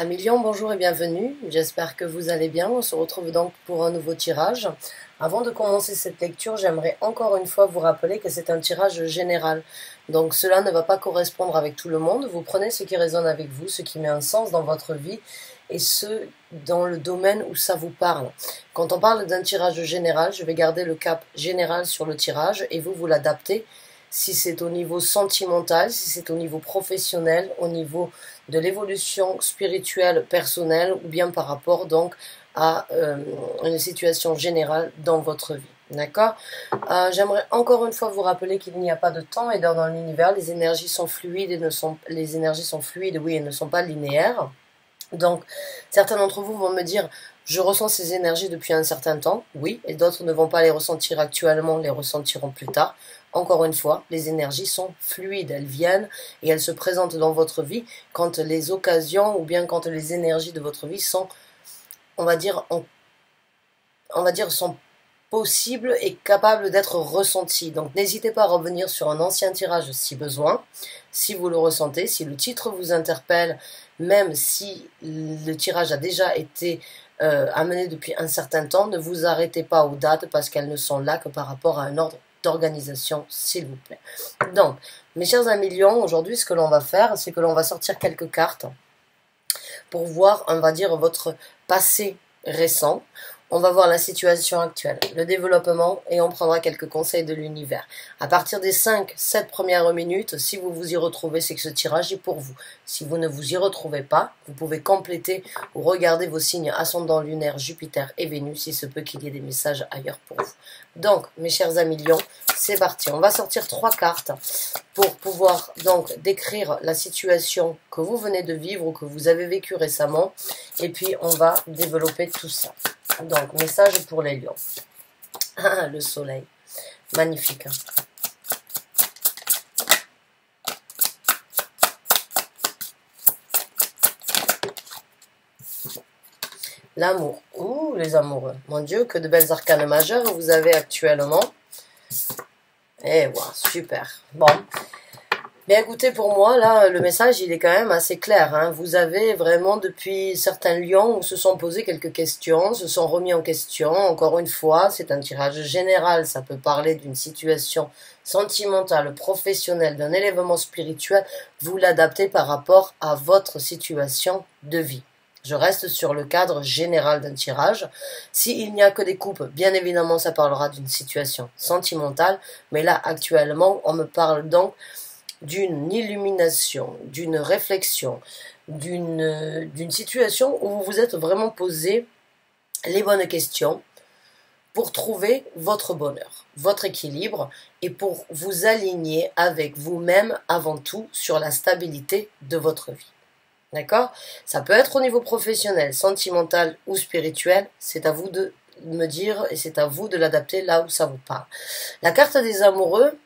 Amélion, bonjour et bienvenue. J'espère que vous allez bien. On se retrouve donc pour un nouveau tirage. Avant de commencer cette lecture, j'aimerais encore une fois vous rappeler que c'est un tirage général. Donc cela ne va pas correspondre avec tout le monde. Vous prenez ce qui résonne avec vous, ce qui met un sens dans votre vie et ce dans le domaine où ça vous parle. Quand on parle d'un tirage général, je vais garder le cap général sur le tirage et vous l'adaptez si c'est au niveau sentimental, si c'est au niveau professionnel, au niveau de l'évolution spirituelle personnelle ou bien par rapport donc à une situation générale dans votre vie. D'accord. J'aimerais encore une fois vous rappeler qu'il n'y a pas de temps et d'heure dans l'univers. Les énergies sont fluides les énergies sont fluides, oui, et ne sont pas linéaires. Donc, certains d'entre vous vont me dire, je ressens ces énergies depuis un certain temps, oui, et d'autres ne vont pas les ressentir actuellement, les ressentiront plus tard. Encore une fois, les énergies sont fluides, elles viennent et elles se présentent dans votre vie quand les occasions ou bien quand les énergies de votre vie sont, on va dire, sont possibles et capables d'être ressenties. Donc n'hésitez pas à revenir sur un ancien tirage si besoin, si vous le ressentez, si le titre vous interpelle, même si le tirage a déjà été amené depuis un certain temps, ne vous arrêtez pas aux dates parce qu'elles ne sont là que par rapport à un ordre d'organisation, s'il vous plaît. Donc, mes chers amis Lions, aujourd'hui ce que l'on va faire, c'est que l'on va sortir quelques cartes pour voir, on va dire, votre passé récent. On va voir la situation actuelle, le développement et on prendra quelques conseils de l'univers. À partir des 5-7 premières minutes, si vous vous y retrouvez, c'est que ce tirage est pour vous. Si vous ne vous y retrouvez pas, vous pouvez compléter ou regarder vos signes ascendants lunaires Jupiter et Vénus, il se peut qu'il y ait des messages ailleurs pour vous. Donc, mes chers amis Lions, c'est parti. On va sortir 3 cartes pour pouvoir donc décrire la situation que vous venez de vivre ou que vous avez vécu récemment. Et puis, on va développer tout ça. Donc, message pour les lions. Ah, le soleil. Magnifique. Hein. L'amour. Ouh, les amoureux. Mon Dieu, que de belles arcanes majeures vous avez actuellement. Eh, wow, super. Bon. Bien écoutez, pour moi, là, le message, il est quand même assez clair. Hein. Vous avez vraiment, depuis certains lions, se sont posés quelques questions, se sont remis en question. Encore une fois, c'est un tirage général. Ça peut parler d'une situation sentimentale, professionnelle, d'un élément spirituel. Vous l'adaptez par rapport à votre situation de vie. Je reste sur le cadre général d'un tirage. S'il n'y a que des coupes, bien évidemment, ça parlera d'une situation sentimentale. Mais là, actuellement, on me parle donc d'une illumination, d'une réflexion, d'une situation où vous vous êtes vraiment posé les bonnes questions pour trouver votre bonheur, votre équilibre et pour vous aligner avec vous-même avant tout sur la stabilité de votre vie. D'accord? Ça peut être au niveau professionnel, sentimental ou spirituel, c'est à vous de me dire et c'est à vous de l'adapter là où ça vous parle. La carte des amoureux,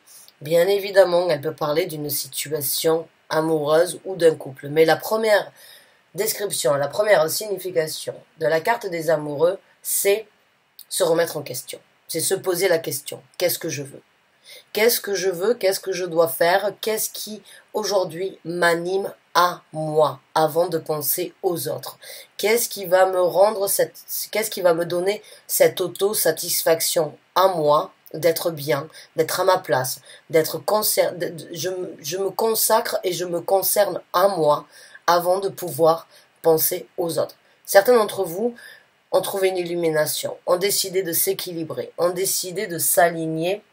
bien évidemment, elle peut parler d'une situation amoureuse ou d'un couple. Mais la première description, la première signification de la carte des amoureux, c'est se remettre en question. C'est se poser la question. Qu'est-ce que je veux? Qu'est-ce que je veux? Qu'est-ce que je dois faire? Qu'est-ce qui, aujourd'hui, m'anime à moi avant de penser aux autres? Qu'est-ce qui va qu'est-ce qui va me donner cette auto-satisfaction à moi? D'être bien, d'être à ma place, je me consacre et je me concerne à moi avant de pouvoir penser aux autres. Certains d'entre vous ont trouvé une illumination, ont décidé de s'équilibrer, ont décidé de s'aligner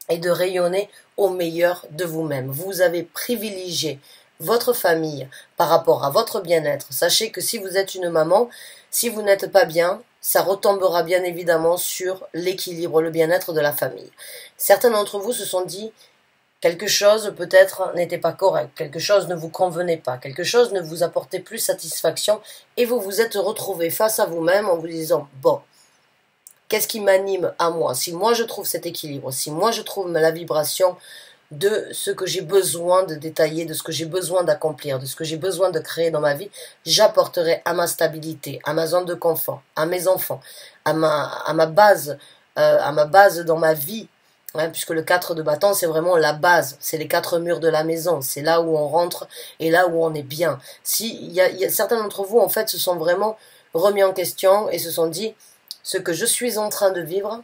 et de rayonner au meilleur de vous-même. Vous avez privilégié votre famille par rapport à votre bien-être. Sachez que si vous êtes une maman, si vous n'êtes pas bien, ça retombera bien évidemment sur l'équilibre, le bien-être de la famille. Certains d'entre vous se sont dit quelque chose peut-être n'était pas correct, quelque chose ne vous convenait pas, quelque chose ne vous apportait plus satisfaction et vous vous êtes retrouvé face à vous-même en vous disant bon, qu'est-ce qui m'anime à moi? Si moi je trouve cet équilibre, si moi je trouve la vibration de ce que j'ai besoin de détailler, de ce que j'ai besoin d'accomplir, de ce que j'ai besoin de créer dans ma vie, j'apporterai à ma stabilité, à ma zone de confort, à mes enfants, à ma base dans ma vie hein, puisque le 4 de bâton, c'est vraiment la base, c'est les 4 murs de la maison, c'est là où on rentre et là où on est bien. Si, il y a certains d'entre vous, en fait, se sont vraiment remis en question et se sont dit, ce que je suis en train de vivre,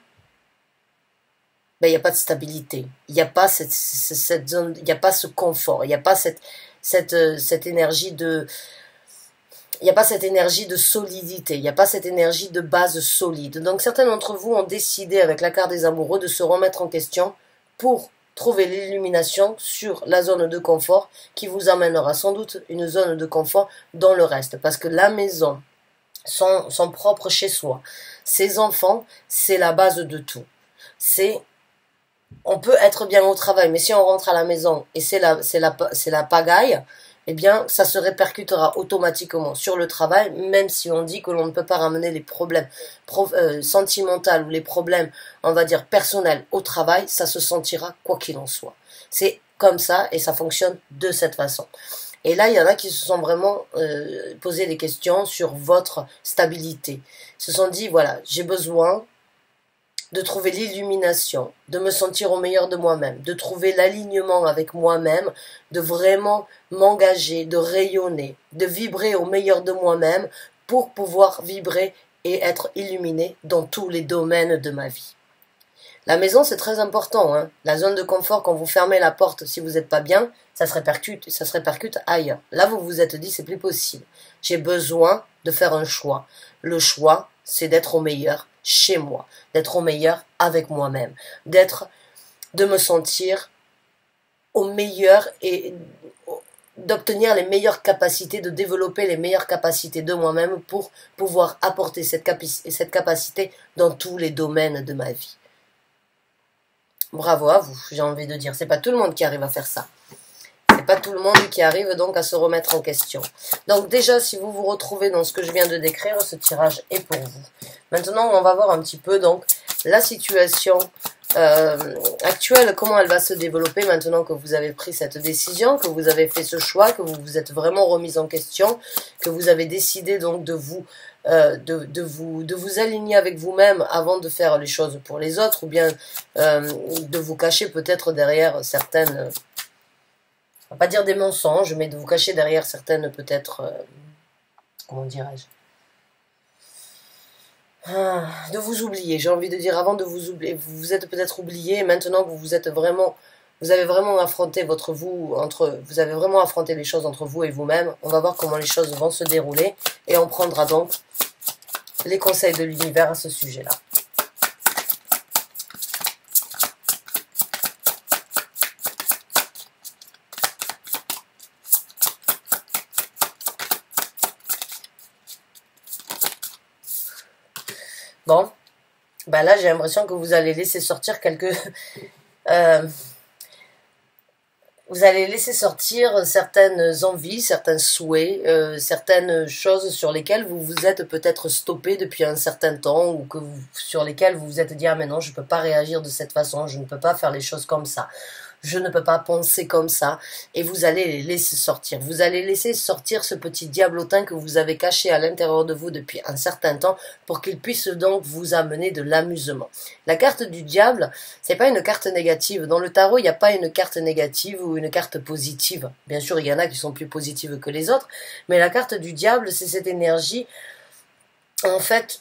ben, il n'y a pas de stabilité, il n'y a pas cette zone, il n'y a pas ce confort, il n'y a pas cette énergie de... Il n'y a pas cette énergie de solidité, il n'y a pas cette énergie de base solide. Donc certains d'entre vous ont décidé avec la carte des amoureux de se remettre en question pour trouver l'illumination sur la zone de confort qui vous amènera sans doute une zone de confort dans le reste. Parce que la maison, son propre chez soi, ses enfants, c'est la base de tout. On peut être bien au travail, mais si on rentre à la maison et c'est la pagaille, eh bien, ça se répercutera automatiquement sur le travail, même si on dit que l'on ne peut pas ramener les problèmes sentimentaux ou les problèmes, on va dire, personnels au travail, ça se sentira quoi qu'il en soit. C'est comme ça et ça fonctionne de cette façon. Et là, il y en a qui se sont vraiment posé des questions sur votre stabilité. Ils se sont dit, voilà, j'ai besoin de trouver l'illumination, de me sentir au meilleur de moi-même, de trouver l'alignement avec moi-même, de vraiment m'engager, de rayonner, de vibrer au meilleur de moi-même pour pouvoir vibrer et être illuminé dans tous les domaines de ma vie. La maison, c'est très important, hein. La zone de confort, quand vous fermez la porte, si vous n'êtes pas bien, ça se répercute ailleurs. Là, vous vous êtes dit, c'est plus possible. J'ai besoin de faire un choix. Le choix, c'est d'être au meilleur chez moi, d'être au meilleur avec moi-même, de me sentir au meilleur et d'obtenir les meilleures capacités, de développer les meilleures capacités de moi-même pour pouvoir apporter cette capacité dans tous les domaines de ma vie. Bravo à vous, j'ai envie de dire. C'est pas tout le monde qui arrive à faire ça. C'est pas tout le monde qui arrive donc à se remettre en question. Donc déjà, si vous vous retrouvez dans ce que je viens de décrire, ce tirage est pour vous. Maintenant, on va voir un petit peu donc la situation actuelle, comment elle va se développer maintenant que vous avez pris cette décision, que vous avez fait ce choix, que vous vous êtes vraiment remis en question, que vous avez décidé donc de vous aligner avec vous-même avant de faire les choses pour les autres, ou bien de vous cacher peut-être derrière certaines, on va pas dire des mensonges, mais de vous cacher derrière certaines peut-être, comment dirais-je, de vous oublier, j'ai envie de dire, avant de vous oublier, vous vous êtes peut-être oublié, maintenant que vous avez vraiment affronté vous avez vraiment affronté les choses entre vous et vous-même. On va voir comment les choses vont se dérouler et on prendra donc les conseils de l'univers à ce sujet-là. Bon, ben là j'ai l'impression que vous allez laisser sortir vous allez laisser sortir certaines envies, certains souhaits, certaines choses sur lesquelles vous vous êtes peut-être stoppé depuis un certain temps ou sur lesquelles vous vous êtes dit « Ah mais non, je ne peux pas réagir de cette façon, je ne peux pas faire les choses comme ça. » Je ne peux pas penser comme ça, et vous allez les laisser sortir. Vous allez laisser sortir ce petit diablotin que vous avez caché à l'intérieur de vous depuis un certain temps pour qu'il puisse donc vous amener de l'amusement. La carte du diable, c'est pas une carte négative. Dans le tarot, il n'y a pas une carte négative ou une carte positive. Bien sûr, il y en a qui sont plus positives que les autres, mais la carte du diable, c'est cette énergie, en fait,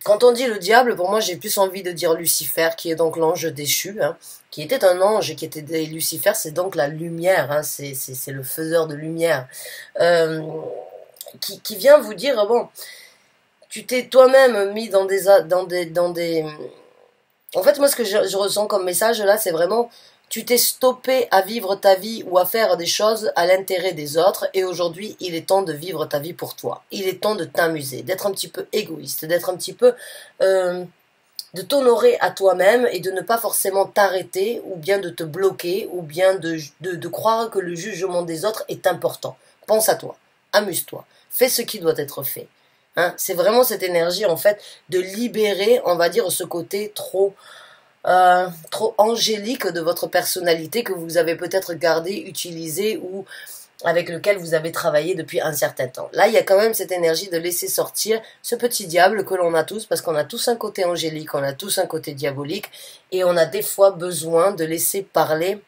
Quand on dit le diable, pour moi, j'ai plus envie de dire Lucifer, qui est donc l'ange déchu, hein, qui était un ange, Lucifer, c'est donc la lumière, hein, c'est le faiseur de lumière, qui vient vous dire, bon, tu t'es toi-même mis dans des... En fait, moi, ce que je ressens comme message, là, c'est vraiment... Tu t'es stoppé à vivre ta vie ou à faire des choses à l'intérêt des autres et aujourd'hui, il est temps de vivre ta vie pour toi. Il est temps de t'amuser, d'être un petit peu égoïste, d'être un petit peu... de t'honorer à toi-même et de ne pas forcément t'arrêter ou bien de te bloquer ou bien de croire que le jugement des autres est important. Pense à toi, amuse-toi, fais ce qui doit être fait. Hein, c'est vraiment cette énergie en fait de libérer, on va dire, ce côté trop angélique de votre personnalité que vous avez peut-être gardé, utilisé ou avec lequel vous avez travaillé depuis un certain temps. Là, il y a quand même cette énergie de laisser sortir ce petit diable que l'on a tous, parce qu'on a tous un côté angélique, on a tous un côté diabolique, et on a des fois besoin de laisser parler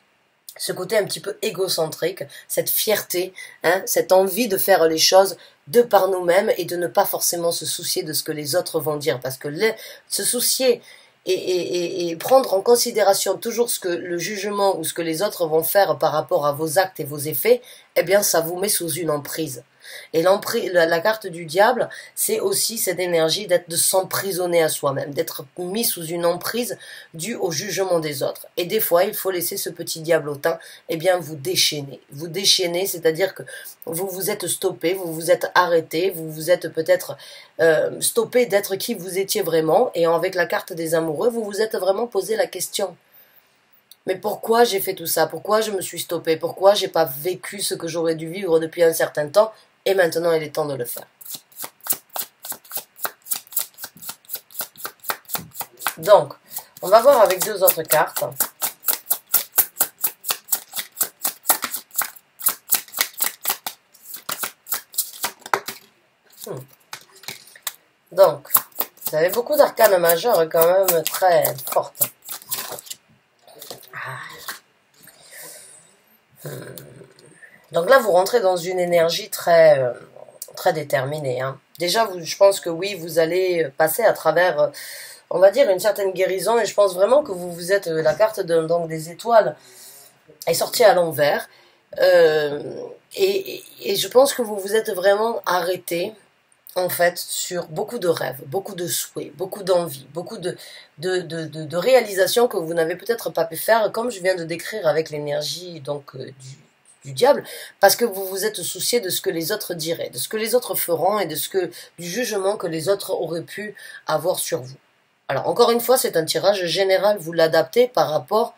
ce côté un petit peu égocentrique, cette fierté, hein, cette envie de faire les choses de par nous-mêmes et de ne pas forcément se soucier de ce que les autres vont dire, parce que se soucier et prendre en considération toujours ce que le jugement ou ce que les autres vont faire par rapport à vos actes et vos effets, eh bien ça vous met sous une emprise. Et la carte du diable, c'est aussi cette énergie de s'emprisonner à soi-même, d'être mis sous une emprise due au jugement des autres. Et des fois, il faut laisser ce petit diablotin, eh bien, vous déchaîner. Vous déchaîner, c'est-à-dire que vous vous êtes stoppé, vous vous êtes arrêté, vous vous êtes peut-être stoppé d'être qui vous étiez vraiment. Et avec la carte des amoureux, vous vous êtes vraiment posé la question. Mais pourquoi j'ai fait tout ça? Pourquoi je me suis stoppé? Pourquoi j'ai pas vécu ce que j'aurais dû vivre depuis un certain temps? Et maintenant, il est temps de le faire. Donc, on va voir avec deux autres cartes. Donc, vous avez beaucoup d'arcanes majeures quand même très fortes. Donc là, vous rentrez dans une énergie très déterminée. Hein. Déjà, je pense que oui, vous allez passer à travers, on va dire, une certaine guérison. Et je pense vraiment que vous êtes, la carte donc des étoiles est sortie à l'envers. Et je pense que vous vous êtes vraiment arrêté, en fait, sur beaucoup de rêves, beaucoup de souhaits, beaucoup d'envies, beaucoup de réalisations que vous n'avez peut-être pas pu faire, comme je viens de décrire avec l'énergie donc du diable, parce que vous vous êtes soucié de ce que les autres diraient, de ce que les autres feront et du jugement que les autres auraient pu avoir sur vous. Alors, encore une fois, c'est un tirage général, vous l'adaptez par rapport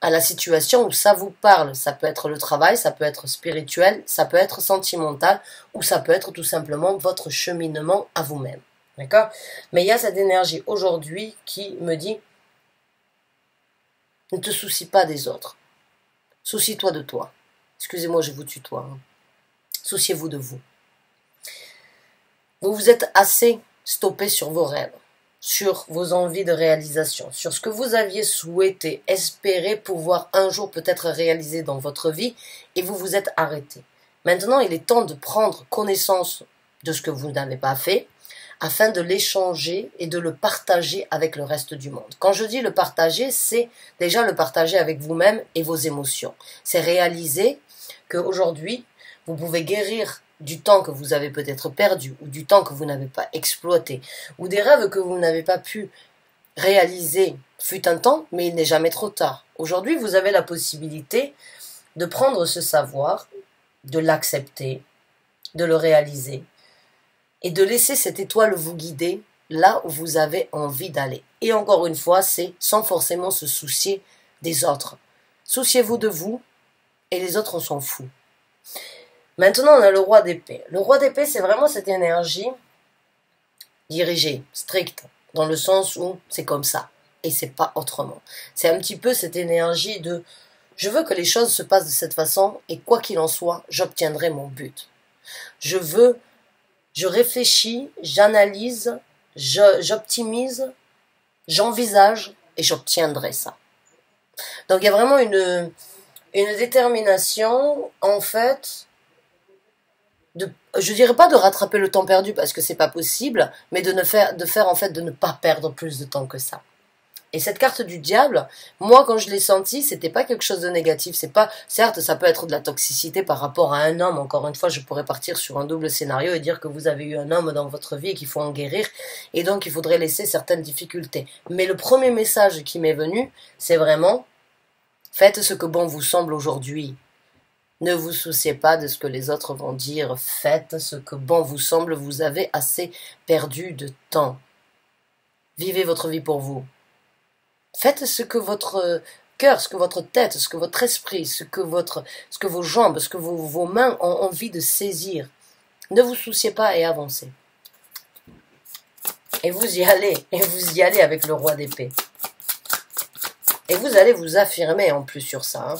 à la situation où ça vous parle. Ça peut être le travail, ça peut être spirituel, ça peut être sentimental, ou ça peut être tout simplement votre cheminement à vous-même. D'accord? Mais il y a cette énergie aujourd'hui qui me dit, ne te soucie pas des autres. Soucie-toi de toi. Excusez-moi, je vous tutoie. Hein. Souciez-vous de vous. Vous vous êtes assez stoppé sur vos rêves, sur vos envies de réalisation, sur ce que vous aviez souhaité, espéré pouvoir un jour peut-être réaliser dans votre vie, et vous vous êtes arrêté. Maintenant, il est temps de prendre connaissance de ce que vous n'avez pas fait, afin de l'échanger et de le partager avec le reste du monde. Quand je dis le partager, c'est déjà le partager avec vous-même et vos émotions. C'est réaliser qu'aujourd'hui, vous pouvez guérir du temps que vous avez peut-être perdu, ou du temps que vous n'avez pas exploité, ou des rêves que vous n'avez pas pu réaliser fut un temps, mais il n'est jamais trop tard. Aujourd'hui, vous avez la possibilité de prendre ce savoir, de l'accepter, de le réaliser, et de laisser cette étoile vous guider là où vous avez envie d'aller. Et encore une fois, c'est sans forcément se soucier des autres. Souciez-vous de vous, et les autres, on s'en fout. Maintenant, on a le roi d'épée. Le roi d'épée, c'est vraiment cette énergie dirigée, stricte, dans le sens où c'est comme ça, et c'est pas autrement. C'est un petit peu cette énergie de « je veux que les choses se passent de cette façon, et quoi qu'il en soit, j'obtiendrai mon but. Je réfléchis, j'analyse, j'optimise, j'envisage, et j'obtiendrai ça. » Donc il y a vraiment une détermination, en fait, je dirais pas de rattraper le temps perdu parce que c'est pas possible, mais de ne pas perdre plus de temps que ça. Et cette carte du diable, moi quand je l'ai sentie, c'était pas quelque chose de négatif, c'est pas, certes ça peut être de la toxicité par rapport à un homme, encore une fois je pourrais partir sur un double scénario et dire que vous avez eu un homme dans votre vie et qu'il faut en guérir, et donc il faudrait laisser certaines difficultés. Mais le premier message qui m'est venu, c'est vraiment, faites ce que bon vous semble aujourd'hui. Ne vous souciez pas de ce que les autres vont dire. Faites ce que bon vous semble. Vous avez assez perdu de temps. Vivez votre vie pour vous. Faites ce que votre cœur, ce que votre tête, ce que votre esprit, ce que vos jambes, ce que vos mains ont envie de saisir. Ne vous souciez pas et avancez. Et vous y allez avec le roi d'épée. Et vous allez vous affirmer en plus sur ça. Hein.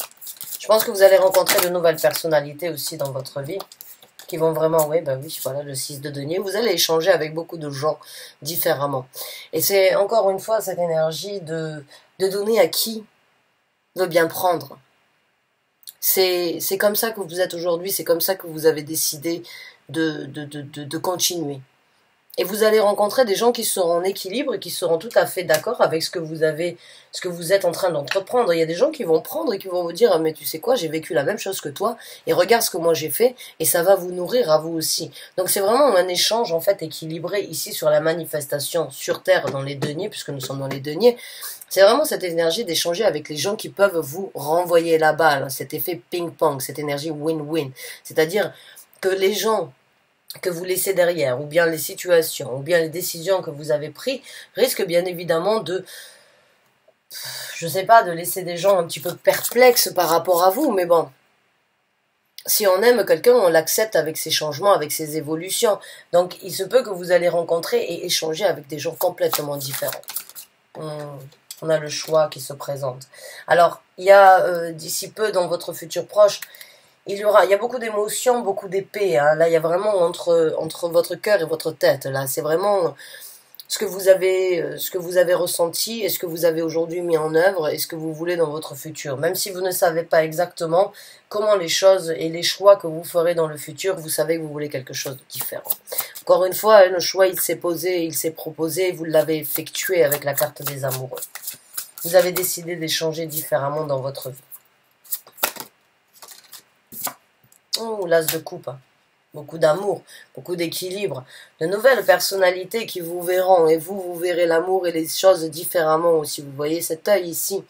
Je pense que vous allez rencontrer de nouvelles personnalités aussi dans votre vie. Qui vont vraiment, oui, ben oui, voilà, le 6 de denier. Vous allez échanger avec beaucoup de gens différemment. Et c'est encore une fois cette énergie de donner à qui veut bien prendre. C'est comme ça que vous êtes aujourd'hui, c'est comme ça que vous avez décidé de continuer. Et vous allez rencontrer des gens qui seront en équilibre et qui seront tout à fait d'accord avec ce que vous êtes en train d'entreprendre. Il y a des gens qui vont prendre et qui vont vous dire, ah, mais tu sais quoi, j'ai vécu la même chose que toi et regarde ce que moi j'ai fait et ça va vous nourrir à vous aussi. Donc c'est vraiment un échange en fait équilibré ici sur la manifestation sur Terre dans les deniers, puisque nous sommes dans les deniers. C'est vraiment cette énergie d'échanger avec les gens qui peuvent vous renvoyer la balle, cet effet ping-pong, cette énergie win-win. C'est-à-dire que les gens que vous laissez derrière, ou bien les situations, ou bien les décisions que vous avez prises, risquent bien évidemment je sais pas, de laisser des gens un petit peu perplexes par rapport à vous, mais bon, si on aime quelqu'un, on l'accepte avec ses changements, avec ses évolutions. Donc, il se peut que vous allez rencontrer et échanger avec des gens complètement différents. On a le choix qui se présente. Alors, il y a d'ici peu, dans votre futur proche, il y a beaucoup d'émotions, beaucoup d'épées. Hein. Là, il y a vraiment entre votre cœur et votre tête. Là, c'est vraiment ce que vous avez ressenti et ce que vous avez aujourd'hui mis en œuvre et ce que vous voulez dans votre futur. Même si vous ne savez pas exactement comment les choses et les choix que vous ferez dans le futur, vous savez que vous voulez quelque chose de différent. Encore une fois, le choix, il s'est posé, il s'est proposé, vous l'avez effectué avec la carte des amoureux. Vous avez décidé d'échanger différemment dans votre vie. Oh, l'as de coupe. Beaucoup d'amour, beaucoup d'équilibre, de nouvelles personnalités qui vous verront et vous verrez l'amour et les choses différemment aussi. Vous voyez cet œil ici.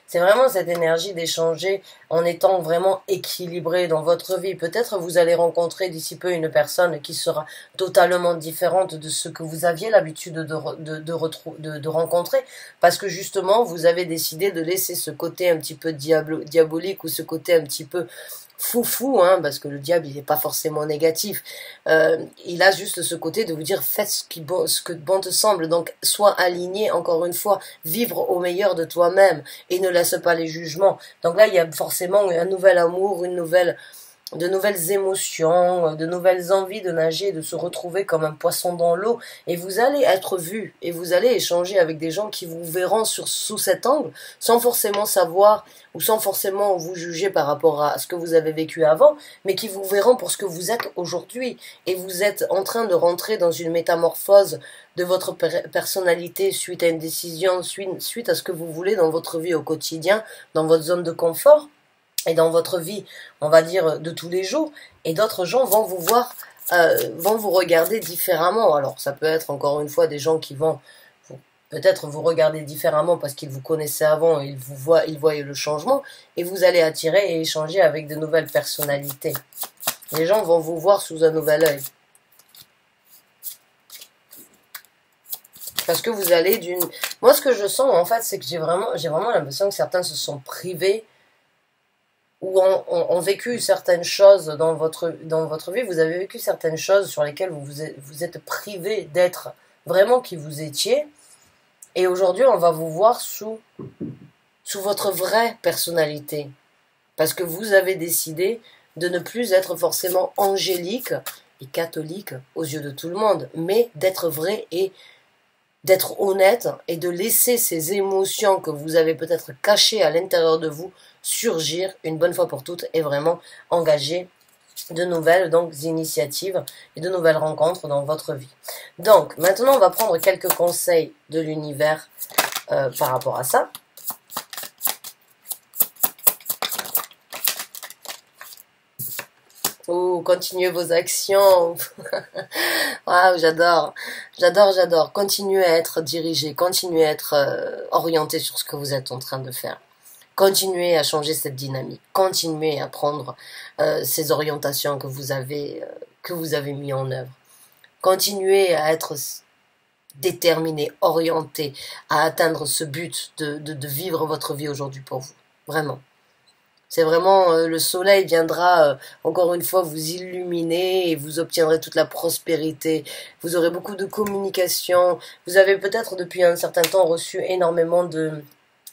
C'est vraiment cette énergie d'échanger en étant vraiment équilibré dans votre vie. Peut-être vous allez rencontrer d'ici peu une personne qui sera totalement différente de ce que vous aviez l'habitude de rencontrer parce que justement vous avez décidé de laisser ce côté un petit peu diabolique ou ce côté un petit peu foufou, hein, parce que le diable il n'est pas forcément négatif, il a juste ce côté de vous dire faites ce que bon te semble, donc sois aligné, encore une fois, vivre au meilleur de toi-même et ne laisse pas les jugements. Donc là il y a forcément un nouvel amour, de nouvelles émotions, de nouvelles envies de nager, de se retrouver comme un poisson dans l'eau, et vous allez être vu, et vous allez échanger avec des gens qui vous verront sous cet angle, sans forcément savoir, ou sans forcément vous juger par rapport à ce que vous avez vécu avant, mais qui vous verront pour ce que vous êtes aujourd'hui, et vous êtes en train de rentrer dans une métamorphose de votre personnalité suite à une décision, suite à ce que vous voulez dans votre vie au quotidien, dans votre zone de confort, et dans votre vie, on va dire, de tous les jours, et d'autres gens vont vous voir, vont vous regarder différemment. Alors, ça peut être, encore une fois, des gens qui vont peut-être vous regarder différemment parce qu'ils vous connaissaient avant, et ils voient le changement, et vous allez attirer et échanger avec de nouvelles personnalités. Les gens vont vous voir sous un nouvel œil. Parce que vous allez d'une... Moi, ce que je sens, en fait, c'est que j'ai vraiment l'impression que certains se sont privés ou ont vécu certaines choses dans votre vie, vous avez vécu certaines choses sur lesquelles vous êtes privé d'être vraiment qui vous étiez, et aujourd'hui on va vous voir sous votre vraie personnalité, parce que vous avez décidé de ne plus être forcément angélique et catholique aux yeux de tout le monde, mais d'être vrai et d'être honnête et de laisser ces émotions que vous avez peut-être cachées à l'intérieur de vous surgir une bonne fois pour toutes et vraiment engager de nouvelles initiatives et de nouvelles rencontres dans votre vie. Donc maintenant on va prendre quelques conseils de l'univers par rapport à ça. Oh, continuez vos actions. Waouh, j'adore. Continuez à être dirigé, continuez à être orienté sur ce que vous êtes en train de faire. Continuez à changer cette dynamique. Continuez à prendre ces orientations que vous avez mis en œuvre. Continuez à être déterminé, orienté, à atteindre ce but de vivre votre vie aujourd'hui pour vous. Vraiment. C'est vraiment, le soleil viendra, encore une fois, vous illuminer et vous obtiendrez toute la prospérité. Vous aurez beaucoup de communication. Vous avez peut-être depuis un certain temps reçu énormément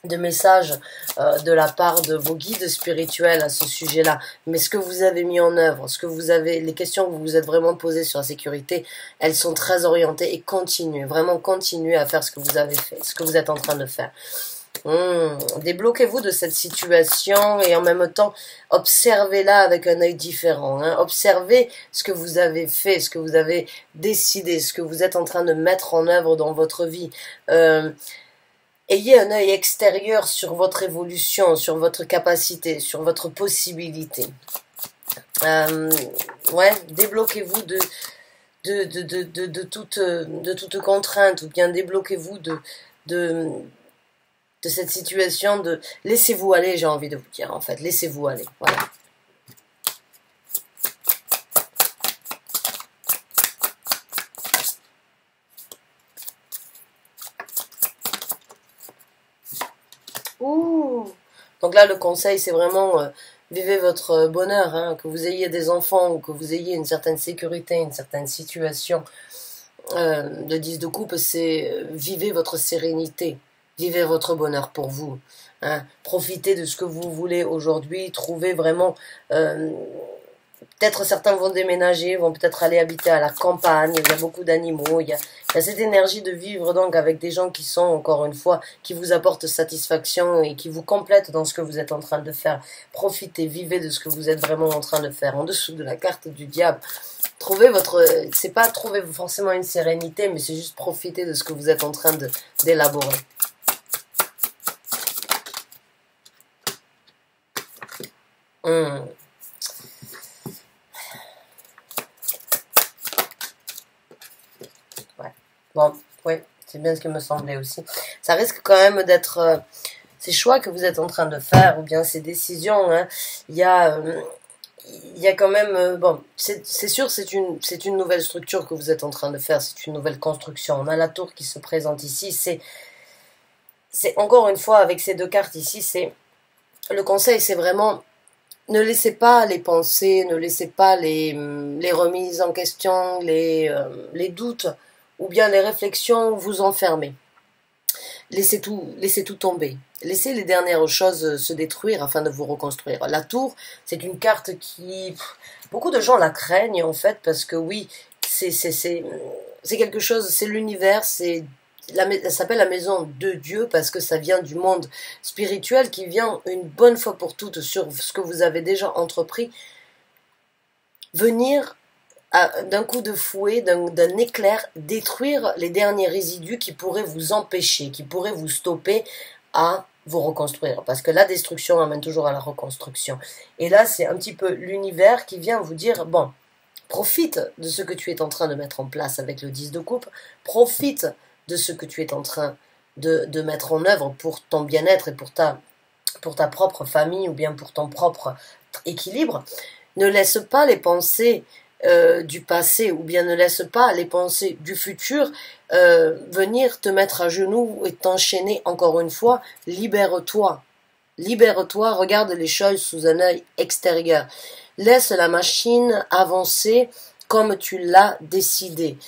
de messages de la part de vos guides spirituels à ce sujet-là. Mais ce que vous avez mis en œuvre, ce que vous avez, les questions que vous vous êtes vraiment posées sur la sécurité, elles sont très orientées et continuez, vraiment continuez à faire ce que vous avez fait, ce que vous êtes en train de faire. Débloquez-vous de cette situation et en même temps, observez-la avec un œil différent. Hein. Observez ce que vous avez fait, ce que vous avez décidé, ce que vous êtes en train de mettre en œuvre dans votre vie. Ayez un œil extérieur sur votre évolution, sur votre capacité, sur votre possibilité. Ouais, débloquez-vous de toute contrainte, ou bien débloquez-vous de cette situation de laissez-vous aller, j'ai envie de vous dire en fait, laissez-vous aller, voilà. Ouh. Donc là, le conseil, c'est vraiment vivez votre bonheur, hein, que vous ayez des enfants ou que vous ayez une certaine sécurité, une certaine situation. Le 10 de coupe, c'est vivez votre sérénité, vivez votre bonheur pour vous. Hein. Profitez de ce que vous voulez aujourd'hui, trouvez vraiment... peut-être certains vont déménager, vont peut-être aller habiter à la campagne, il y a beaucoup d'animaux, il y a cette énergie de vivre donc avec des gens qui sont, encore une fois, qui vous apportent satisfaction et qui vous complètent dans ce que vous êtes en train de faire. Profitez, vivez de ce que vous êtes vraiment en train de faire. En dessous de la carte du diable, trouvez votre... c'est pas trouver forcément une sérénité, mais c'est juste profiter de ce que vous êtes en train d'élaborer. Bon, oui, c'est bien ce qui me semblait aussi. Ça risque quand même d'être ces choix que vous êtes en train de faire, ou bien ces décisions. Hein, il y a quand même... bon, c'est sûr, c'est une nouvelle structure que vous êtes en train de faire, c'est une nouvelle construction. On a la tour qui se présente ici. C'est encore une fois, avec ces deux cartes ici, c'est le conseil, c'est vraiment... Ne laissez pas les pensées, ne laissez pas les remises en question, les doutes, ou bien les réflexions vous enfermer. Laissez tout tomber. Laissez les dernières choses se détruire afin de vous reconstruire. La tour, c'est une carte qui... beaucoup de gens la craignent en fait, parce que oui, c'est quelque chose, c'est l'univers, ça s'appelle la maison de Dieu parce que ça vient du monde spirituel qui vient une bonne fois pour toutes sur ce que vous avez déjà entrepris, venir d'un coup de fouet, d'un éclair, détruire les derniers résidus qui pourraient vous empêcher, qui pourraient vous stopper à vous reconstruire. Parce que la destruction amène toujours à la reconstruction. Et là, c'est un petit peu l'univers qui vient vous dire, bon, profite de ce que tu es en train de mettre en place avec le 10 de coupe, profite de ce que tu es en train de mettre en œuvre pour ton bien-être et pour ta propre famille ou bien pour ton propre équilibre. Ne laisse pas les pensées du passé ou bien ne laisse pas les pensées du futur venir te mettre à genoux et t'enchaîner encore une fois. Libère-toi. Libère-toi, regarde les choses sous un œil extérieur. Laisse la machine avancer comme tu l'as décidé.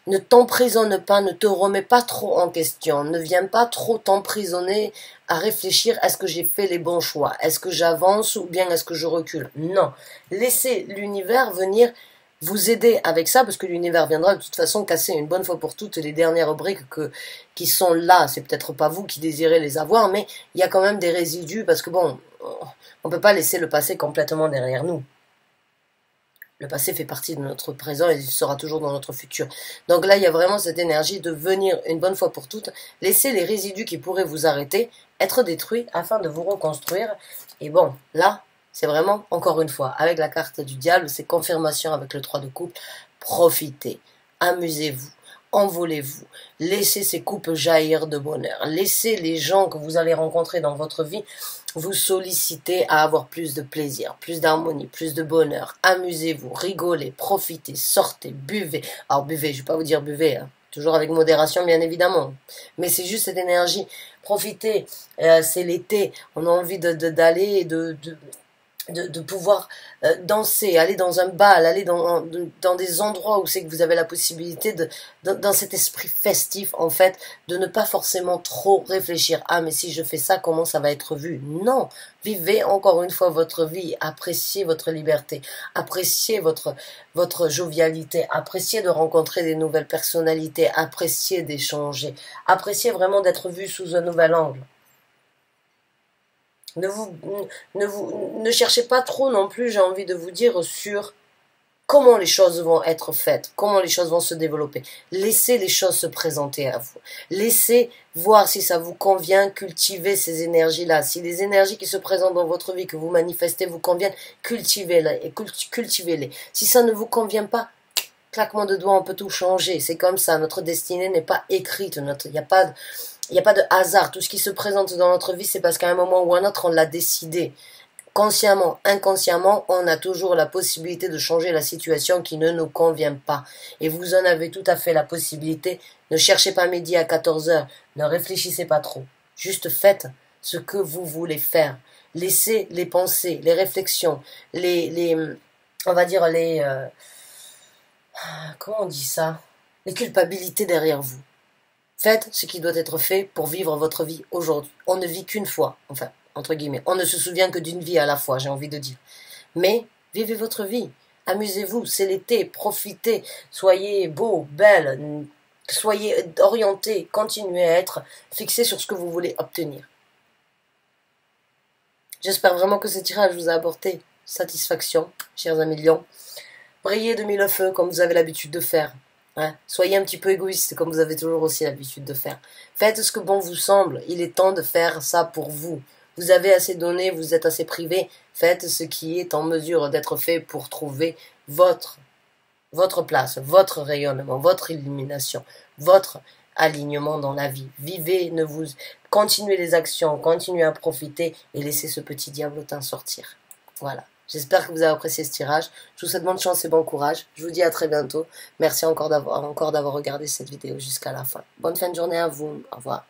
Ne t'emprisonne pas, ne te remets pas trop en question, ne viens pas trop t'emprisonner à réfléchir, est-ce que j'ai fait les bons choix, est-ce que j'avance ou bien est-ce que je recule. Non, laissez l'univers venir vous aider avec ça, parce que l'univers viendra de toute façon casser une bonne fois pour toutes les dernières briques qui sont là. C'est peut-être pas vous qui désirez les avoir, mais il y a quand même des résidus, parce que bon, on peut pas laisser le passé complètement derrière nous. Le passé fait partie de notre présent et il sera toujours dans notre futur. Donc là, il y a vraiment cette énergie de venir une bonne fois pour toutes, laisser les résidus qui pourraient vous arrêter, être détruits afin de vous reconstruire. Et bon, là, c'est vraiment, encore une fois, avec la carte du diable, c'est confirmation avec le 3 de coupe. Profitez, amusez-vous, envolez-vous, laissez ces coupes jaillir de bonheur. Laissez les gens que vous allez rencontrer dans votre vie vous solliciter à avoir plus de plaisir, plus d'harmonie, plus de bonheur. Amusez-vous, rigolez, profitez, sortez, buvez. Alors buvez, je ne vais pas vous dire buvez, hein. Toujours avec modération bien évidemment. Mais c'est juste cette énergie. Profitez, c'est l'été, on a envie d'aller de pouvoir danser, aller dans un bal, aller dans des endroits où c'est que vous avez la possibilité dans cet esprit festif, en fait, de ne pas forcément trop réfléchir. Ah, mais si je fais ça, comment ça va être vu? Non. Vivez encore une fois votre vie, appréciez votre liberté, appréciez votre jovialité, appréciez de rencontrer des nouvelles personnalités, appréciez d'échanger, appréciez vraiment d'être vu sous un nouvel angle. Ne cherchez pas trop non plus, j'ai envie de vous dire, sur comment les choses vont être faites, comment les choses vont se développer. Laissez les choses se présenter à vous. Laissez voir si ça vous convient, cultiver ces énergies-là. Si les énergies qui se présentent dans votre vie, que vous manifestez, vous conviennent, cultivez-les et cultivez-les. Si ça ne vous convient pas, claquement de doigts, on peut tout changer. C'est comme ça, notre destinée n'est pas écrite, il n'y a pas de hasard. Tout ce qui se présente dans notre vie, c'est parce qu'à un moment ou un autre, on l'a décidé. Consciemment, inconsciemment, on a toujours la possibilité de changer la situation qui ne nous convient pas. Et vous en avez tout à fait la possibilité. Ne cherchez pas midi à 14 heures. Ne réfléchissez pas trop. Juste faites ce que vous voulez faire. Laissez les pensées, les réflexions, on va dire comment on dit ça? Les culpabilités derrière vous. Faites ce qui doit être fait pour vivre votre vie aujourd'hui. On ne vit qu'une fois, enfin, entre guillemets. On ne se souvient que d'une vie à la fois, j'ai envie de dire. Mais vivez votre vie. Amusez-vous, c'est l'été, profitez. Soyez beau, belle, soyez orienté, continuez à être fixé sur ce que vous voulez obtenir. J'espère vraiment que ce tirage vous a apporté satisfaction, chers amis lions. Brillez de mille feux comme vous avez l'habitude de faire. Hein? Soyez un petit peu égoïste comme vous avez toujours aussi l'habitude de faire. Faites ce que bon vous semble. Il est temps de faire ça pour vous. Vous avez assez donné, vous êtes assez privé. Faites ce qui est en mesure d'être fait pour trouver votre place, votre rayonnement, votre illumination, votre alignement dans la vie. Vivez, continuez les actions, continuez à profiter et laissez ce petit diablotin sortir. Voilà. J'espère que vous avez apprécié ce tirage. Je vous souhaite bonne chance et bon courage. Je vous dis à très bientôt. Merci encore d'avoir regardé cette vidéo jusqu'à la fin. Bonne fin de journée à vous. Au revoir.